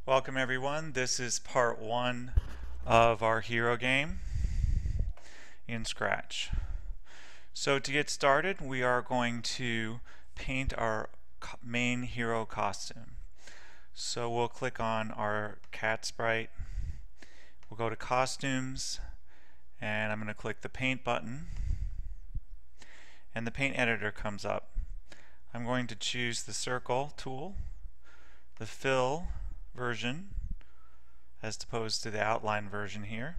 Welcome everyone. This is part one of our hero game in Scratch. So to get started, we are going to paint our main hero costume. So we'll click on our cat sprite. We'll go to costumes and I'm going to click the paint button and the paint editor comes up. I'm going to choose the circle tool, the fill version as opposed to the outline version here.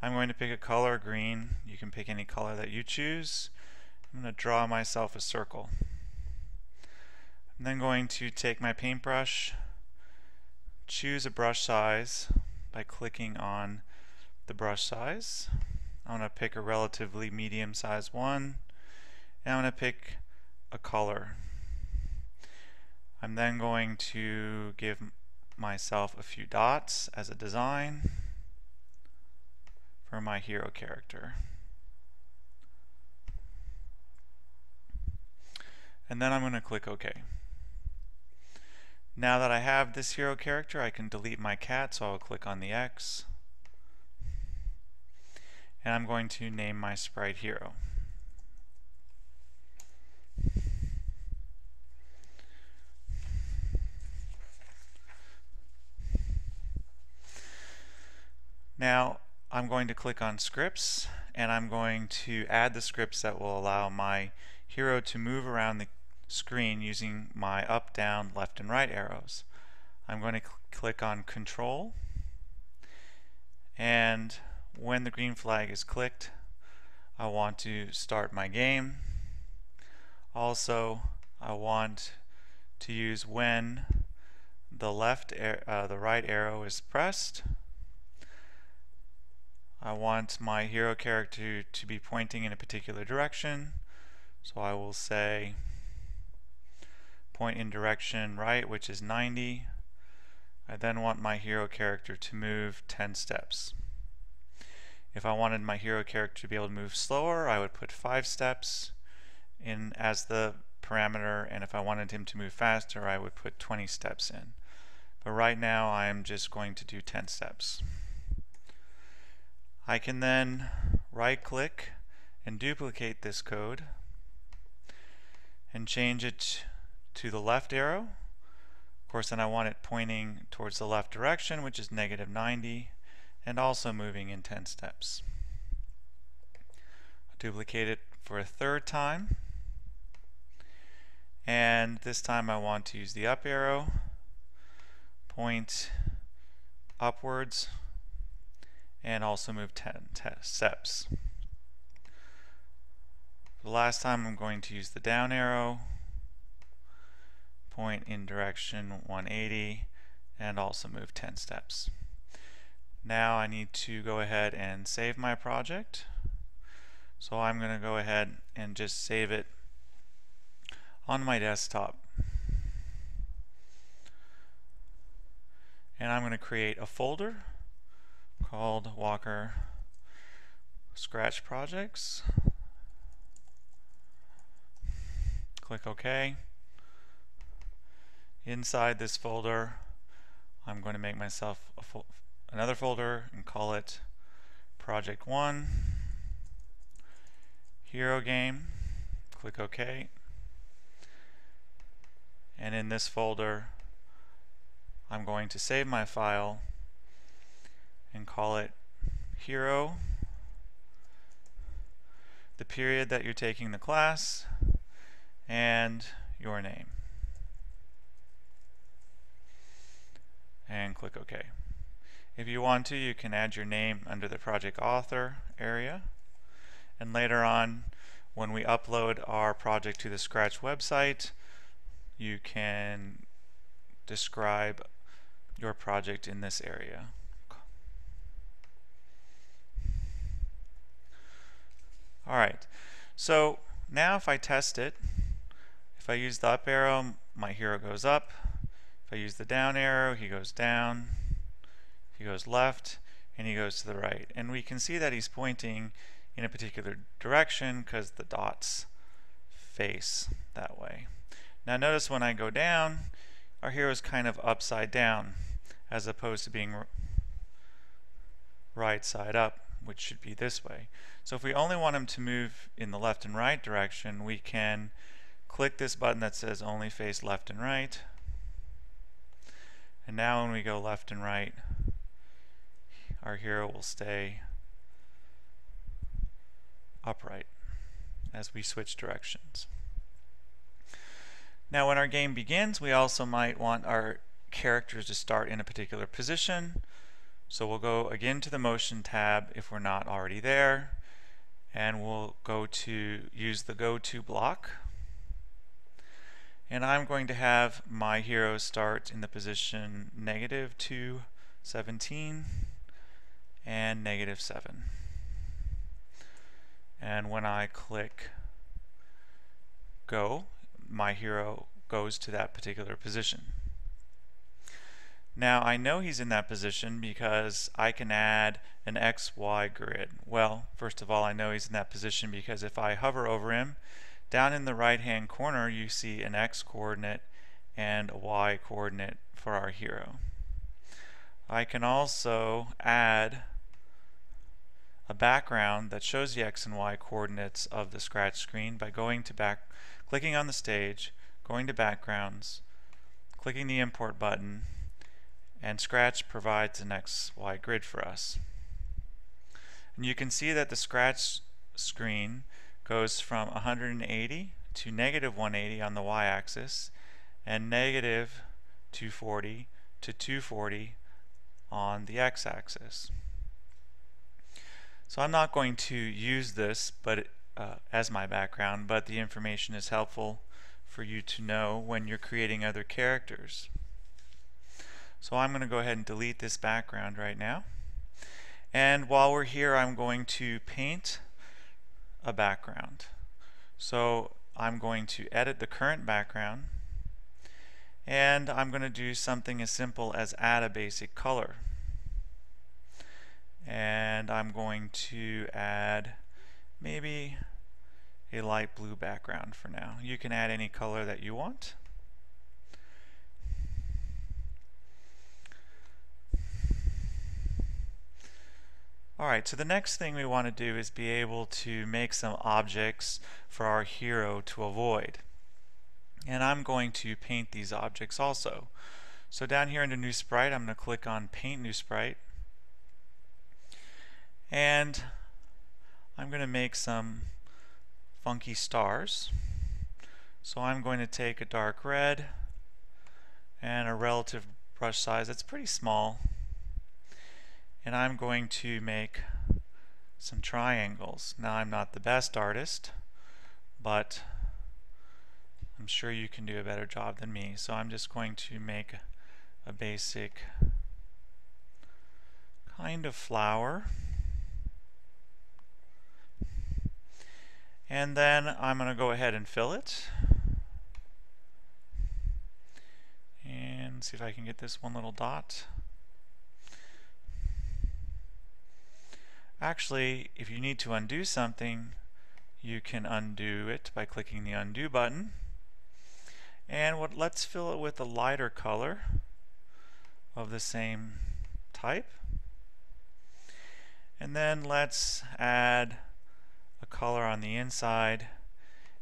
I'm going to pick a color, green. You can pick any color that you choose. I'm going to draw myself a circle. I'm then going to take my paintbrush, choose a brush size by clicking on the brush size. I'm going to pick a relatively medium size one, and I'm going to pick a color. I'm then going to give myself a few dots as a design for my hero character. And then I'm going to click OK. Now that I have this hero character, I can delete my cat, so I'll click on the X. And I'm going to name my sprite hero. Now I'm going to click on scripts and I'm going to add the scripts that will allow my hero to move around the screen using my up, down, left, and right arrows. I'm going to click on Control, and when the green flag is clicked, I want to start my game. Also, I want to use when the right arrow is pressed. I want my hero character to be pointing in a particular direction, so I will say point in direction right, which is 90. I then want my hero character to move 10 steps. If I wanted my hero character to be able to move slower, I would put 5 steps in as the parameter, and if I wanted him to move faster, I would put 20 steps in. But right now I am just going to do 10 steps. I can then right click and duplicate this code and change it to the left arrow. Of course, then I want it pointing towards the left direction, which is -90, and also moving in 10 steps. I'll duplicate it for a third time, and this time I want to use the up arrow, point upwards, and also move 10 steps. The last time I'm going to use the down arrow, point in direction 180, and also move 10 steps. Now I need to go ahead and save my project. So I'm going to go ahead and just save it on my desktop. And I'm going to create a folder called Walker Scratch Projects. Click OK. Inside this folder, I'm going to make myself another folder and call it Project 1 Hero Game. Click OK. And in this folder, I'm going to save my file and call it hero, the period that you're taking the class, and your name. And click OK. If you want to, you can add your name under the project author area, and later on when we upload our project to the Scratch website, you can describe your project in this area. Alright, so now if I test it, if I use the up arrow, my hero goes up. If I use the down arrow, he goes down. He goes left, and he goes to the right. And we can see that he's pointing in a particular direction because the dots face that way. Now notice when I go down, our hero is kind of upside down. as opposed to being right side up, which should be this way. So if we only want him to move in the left and right direction, we can click this button that says only face left and right. And now when we go left and right, our hero will stay upright as we switch directions. Now when our game begins, we also might want our characters to start in a particular position. So we'll go again to the motion tab if we're not already there, and we'll go to use the go to block. And I'm going to have my hero start in the position -2, 17 and -7. And when I click go, my hero goes to that particular position. Now I know he's in that position because I can add an XY grid. Well, first of all, I know he's in that position because if I hover over him, down in the right hand corner you see an X coordinate and a Y coordinate for our hero. I can also add a background that shows the X and Y coordinates of the Scratch screen by going to clicking on the stage, going to backgrounds, clicking the import button, and Scratch provides an XY grid for us. And you can see that the Scratch screen goes from 180 to -180 on the y-axis and -240 to 240 on the x-axis. So I'm not going to use this as my background, but the information is helpful for you to know when you're creating other characters. So I'm going to go ahead and delete this background right now. And while we're here, I'm going to paint a background. So I'm going to edit the current background, and I'm going to do something as simple as add a basic color. And I'm going to add maybe a light blue background for now. You can add any color that you want. Alright, so the next thing we want to do is be able to make some objects for our hero to avoid. And I'm going to paint these objects also. So down here under New Sprite, I'm going to click on Paint New Sprite. And I'm going to make some funky stars. So I'm going to take a dark red and a relative brush size that's pretty small. And I'm going to make some triangles. Now I'm not the best artist, but I'm sure you can do a better job than me. So I'm just going to make a basic kind of flower. And then I'm going to go ahead and fill it. And see if I can get this one little dot. Actually, if you need to undo something, you can undo it by clicking the undo button. And let's fill it with a lighter color of the same type. And then let's add a color on the inside,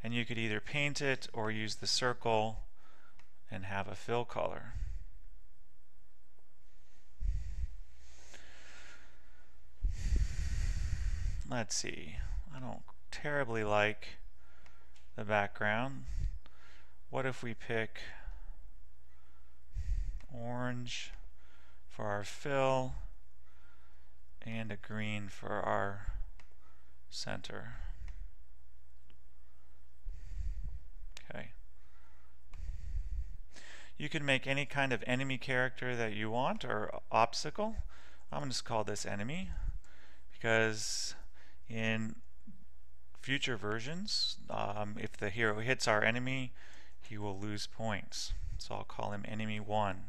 and you could either paint it or use the circle and have a fill color. Let's see, I don't terribly like the background. What if we pick orange for our fill and a green for our center? Okay. You can make any kind of enemy character that you want or obstacle. I'm going to just call this enemy because in future versions, if the hero hits our enemy, he will lose points. So I'll call him enemy 1.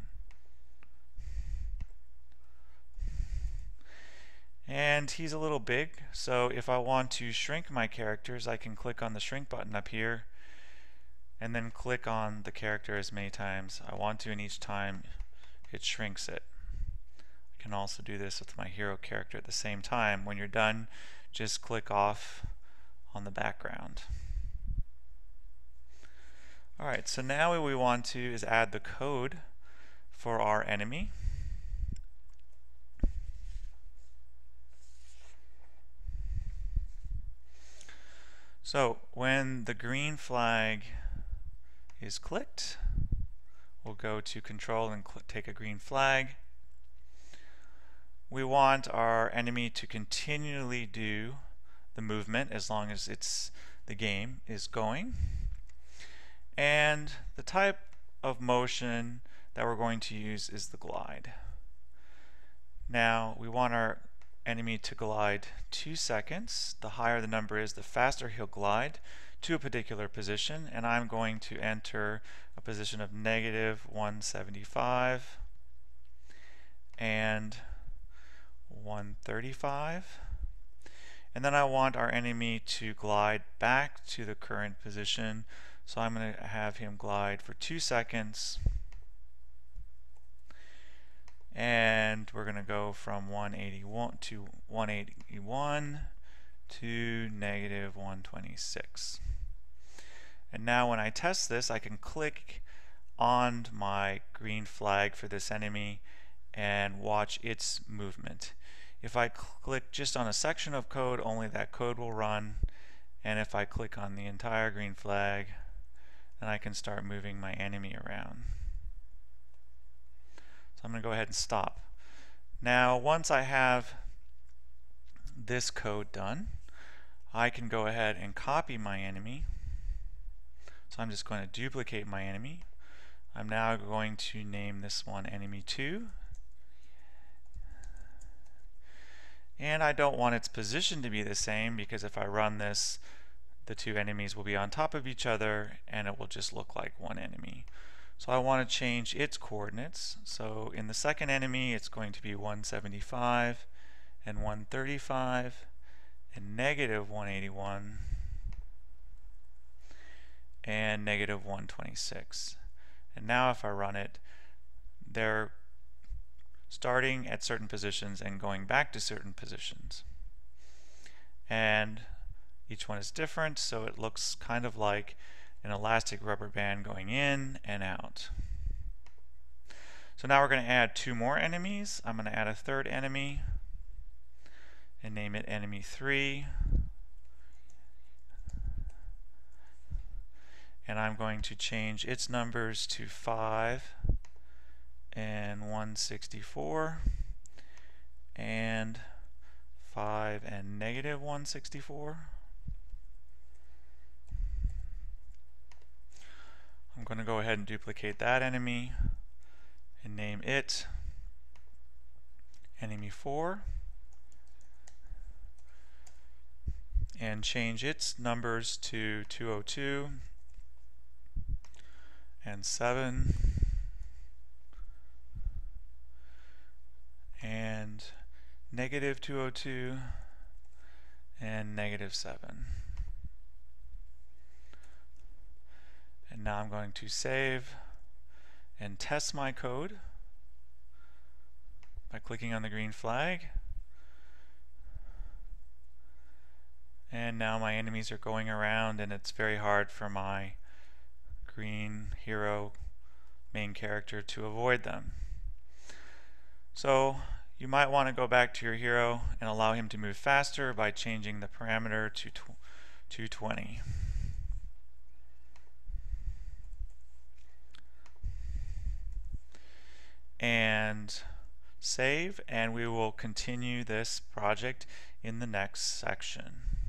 And he's a little big, so if I want to shrink my characters, I can click on the shrink button up here and then click on the character as many times I want to, and each time it shrinks it. can also do this with my hero character at the same time. When you're done, just click off on the background. Alright, so now what we want to is add the code for our enemy. So when the green flag is clicked, we'll go to Control and take a green flag. We want our enemy to continually do the movement as long as the game is going. And the type of motion that we're going to use is the glide. Now we want our enemy to glide 2 seconds. The higher the number is, the faster he'll glide to a particular position, and I'm going to enter a position of -175 and 135, and then I want our enemy to glide back to the current position, so I'm going to have him glide for 2 seconds, and we're going to go from 181 to 181 to -126. And now when I test this, I can click on my green flag for this enemy and watch its movement. If I click just on a section of code, only that code will run, and if I click on the entire green flag, then I can start moving my enemy around. So I'm going to go ahead and stop. Now once I have this code done, I can go ahead and copy my enemy. So I'm just going to duplicate my enemy. I'm now going to name this one enemy 2. And I don't want its position to be the same, because if I run this, the two enemies will be on top of each other and it will just look like one enemy. So I want to change its coordinates. So in the second enemy, it's going to be 175 and 135 and -181 and -126. And now if I run it, they're starting at certain positions and going back to certain positions. And each one is different, so it looks kind of like an elastic rubber band going in and out. So now we're going to add 2 more enemies. I'm going to add a third enemy and name it enemy 3. And I'm going to change its numbers to 5 and 164 and 5 and -164. I'm going to go ahead and duplicate that enemy and name it enemy 4 and change its numbers to 202 and 7 and -202 and -7. And now I'm going to save and test my code by clicking on the green flag. And now my enemies are going around, and it's very hard for my green hero main character to avoid them. So you might want to go back to your hero and allow him to move faster by changing the parameter to 220. And save, and we will continue this project in the next section.